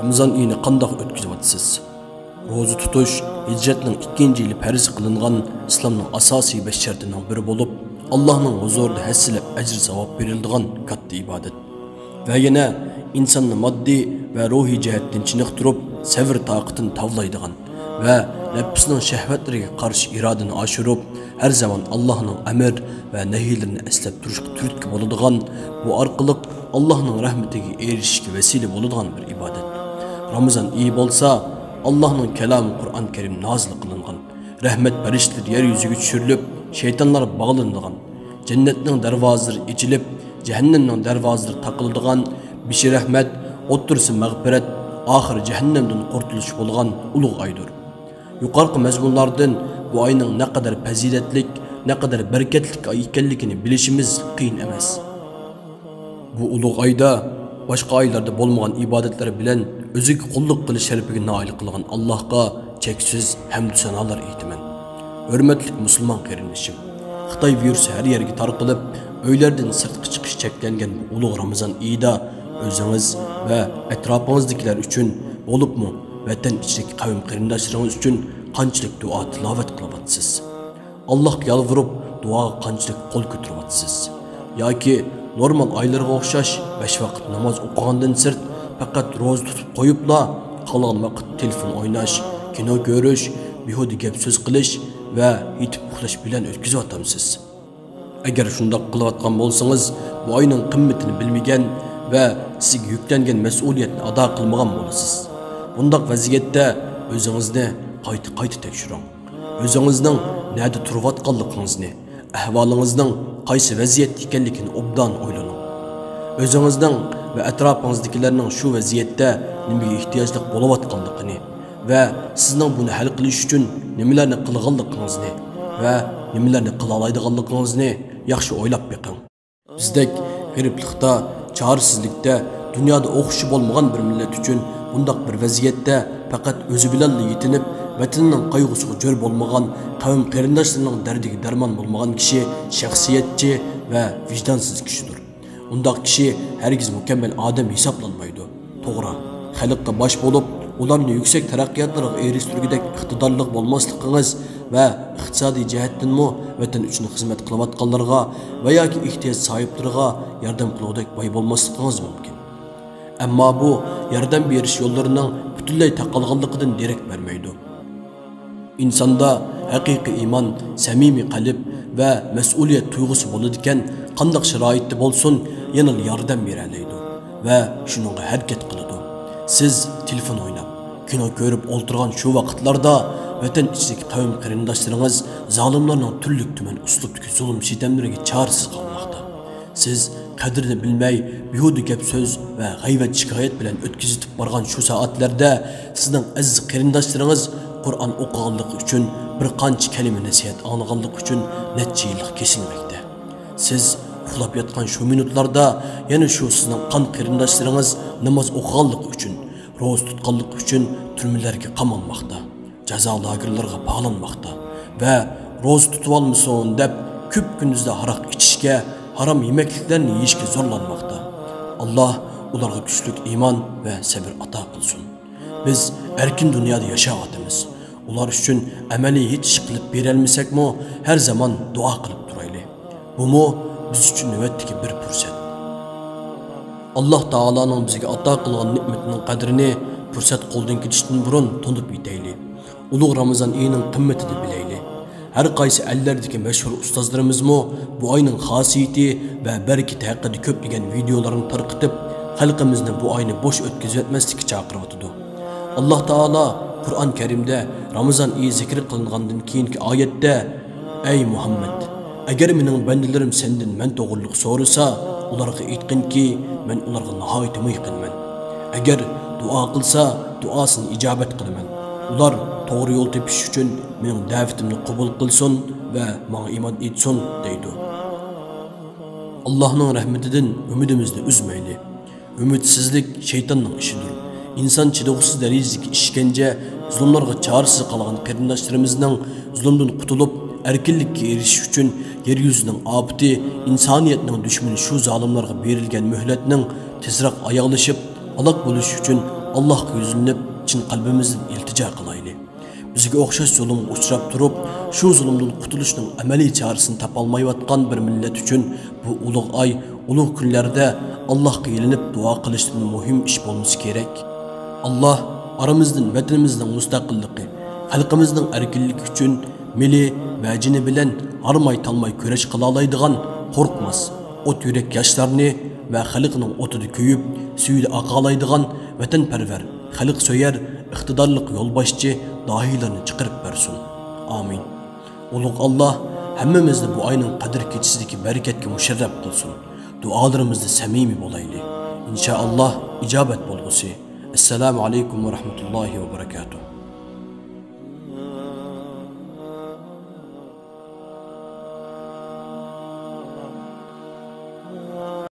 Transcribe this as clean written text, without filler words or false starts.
Ramazan ayını qandaq o'tkazyapsiz? Roza tutush hijratning 2-yili farz qilingan islomning asosiy 5 shartining biri bo'lib, Allohning huzurida hassilab ajr savob beriladigan katta ibodat. Va yana insonni moddiy va ruhiy jihatdan chiniqtirib, sabr toqatini tavlaydigan va nafsning shahvatlariga qarshi irodani oshirib, har zaman Allohning amr va nahiylarini eslab turishga turtki bo'ladigan, bu orqali Allohning rahmatiga erishishga vasila bo'ladigan bir ibodat. Ramazan iyi bolsa, Allah'ın kelamı Kur'an-ı Kerim nazil kılıngan, rahmet periştleri yeryüzüge düşürülüp, şeytanlar bağlandıgan, cennetin dervazları içilip, cehennemin dervazları takıldıgan, bişi rahmet, otursun mağfiret, ahir cehennemden kurtuluş bulgan ulug aydır. Yukarı mezmunlardan bu ayının ne kadar faziletlik, ne kadar bereketlik ay ekenligini bilişimiz kıyın emas. Bu ulug ayda, başka aylarda bolmagan ibadetler bilen özüge kulluk kılış şerefine nail kılgan Allah'a çeksiz hamd sanalar eytimen. Hürmetlik Müslüman qarindoshim, Xitoy virusi her yerge tarqalib, öylerden sırtqı çıkış çeklengen bu ulug' Ramazan ayida özünüz ve etrafınızdakiler üçün bolupmu vatan içindeki kavim qarindoshlaringiz üçün qanchalik duo tilovat qilyapsiz? Allohga yalvarib duoga qanchalik qo'l ko'taryapsiz? Yoki normal aylarga o'xshash 5 vaqt namoz o'qigandan sirt faqat roza tutib qo'yibla qolgan vaqt telefon o'ynash, kino ko'rish, behuda gap so'z qilish va yetib uxlash bilan o'tkazyapsiz. Agar shundoq qilayotgan bo'lsangiz, bu oyning qimmatini bilmagan va sizga yuklangan mas'uliyatni ado qilmagan bo'lasiz. Bundoq vaziyatda o'zingizni qayta tekshiring. O'zingizning nada turayotganligingizni, ahvolingizning qaysi vaziyatda ekanligini obdan o'ylaning. O'zingizning ve etrafınızdakilerinin şu vaziyette nimaga ehtiyojli bo'layotganligini ve sizning buni hal qilish uchun nimalarni qilganligingizni ve nimalarni qila oladiganligingizni yaxshi o'ylab beqing. Bizdek g'iriblikda, chorsizlikda, dunyoda o'xshi bo'lmagan bir millat uchun bundaq bir vaziyatda faqat o'zi bilan yetinib, vatanining qayg'usiga jo'r bo'lmagan, qavm qarindoshlarining dardiga darmon bo'lmagan kishi shaxsiyatchi va vijdonsiz kishidir. Undaq kishi hergiz mükemmel adam hesaplanmaydı. To'g'ri, xalqqa bosh bo'lib, ularni yuksak taraqqiyotlarga erishtirgudek iqtidorli bo'lmasligingiz va iqtisodiy jihatdanmi vatan uchun xizmat qilayotganlarga va yoki ehtiyoj sohiblariga yordam qilgudek boy bo'lmasligingiz mumkin. Ammo bu yordam berish yo'llarining butunlay taqalganligidan derak bermaydi. İnsanda haqiqiy iymon, samimiy qalb ve mas'uliyet tuyg'usi bo'ladigan qandoq sharoitda bo'lsin, yana yordam beradi ve shunga harakat qiladi. Siz telefon o'ynab, kino ko'rib o'ltirgan shu vaqtlarda vatan ichidagi qavm qarindoshlaringiz zolimlarning turli tuman uslubdagi zulm sitamlariga chorasiz qolmoqda. Siz qadrini bilmay, behuda gap so'z ve g'ayvat shikoyat bilan o'tkazib borgan shu soatlarda sizning aziz qarindoshlaringiz Kur'an o'qiganligi uchun bir qancha kalima nasihat anglaganligi uchun necha yillik kesilmoqda. Siz uxlab yotgan shu minutlarda yana shu sizning qon qarindoshlaringiz namoz o'qiganligi uchun, roza tutganligi uchun turmalarga qamalmoqda, jazo lagerlariga bog'lanmoqda va roza tutib olmasin deb ko'p kunduzda haroq ichishga, harom yemekliklarni yeyishga zo'rlanmoqda. Alloh ularga kuchli iymon va sabr ato qilsin. Biz erkin dunyoda yashayapmiz. Ular uchun amaliy hech ish qilib berolmasakmi, har zaman duo qilib turaylik. Bu biz uchun navbatdagi bir fursat. Alloh taolaning bizga ato qilgan ne'matining qadrini fursat qo'ldan ketishdan burun tunib yetaylik. Ulug' Ramazan oyining qimmatini bilaylik. Har qaysi ellardagi mashhur ustozlarimizmi bu oyning xosiyati va barakati haqida ko'plagan videolarni tarqatib, xalqimizni bu oyni bo'sh o'tkazmayotmaslikka chaqiryapti. Allah Taala Kur'an-ı Kerim'de Ramazan iyi zikr kılıngandan keyinki ayette: "Ey Muhammed, eğer mening bandalarim senden men to'g'riliq so'rasa, ularga aytqin ki men ularga nihoyat muqinman. Eğer dua qilsa, duosini ijobat qilaman. Ular to'g'ri yo'l tepish uchun mening da'vatimni qabul qilsin va menga iymon etsin" deydi. Allohning rahmatidan umidimizni uzmaylik. Ümidsizlik şeytanning ishidir. İnsan chidog'siz darajadagi ishganja, zulmlarga chorasiz qolgan qarindoshlarimizning zulmdan qutulib, erkinlikka erishish uchun yer yuzining obiti, insoniyatning dushmani shu zolimlarga berilgan muhlatning tezroq oyoqlashib, halok bo'lish uchun Allohga yuzlanib, chin qalbimizdan iltijo qilaylik. Bizga o'xshash zulmga uchrab turib, shu zulmdan qutulishning amaliy chorasini topolmayotgan bir millat uchun bu ulug' oy, ulug' kunlarda Allohga yelinib duo qilishdan muhim ish bo'lmasi kerak. Alloh aramizdan vatanimizning mustaqilligi, xalqimizning erkinligi uchun milliy va jini bilan harmay talmay kurash qila oladigan, qo'rqmas, o't yurak yoshlarni va xalqning o'tida kuyib, suyida oqalaydigan vatanparvar, xalq so'yar, iqtidorli yo'lboshchi dahilarni chiqarib bersin. Amin. Ulug' Alloh hammamizni bu oyning qadr kechisidagi barakatga musharraf qilsin. Duolarimizda samimiy bo'laylik. İnşallah ijobat bo'lgusi. Assalomu alaykum va rahmatullohi va barakatuh.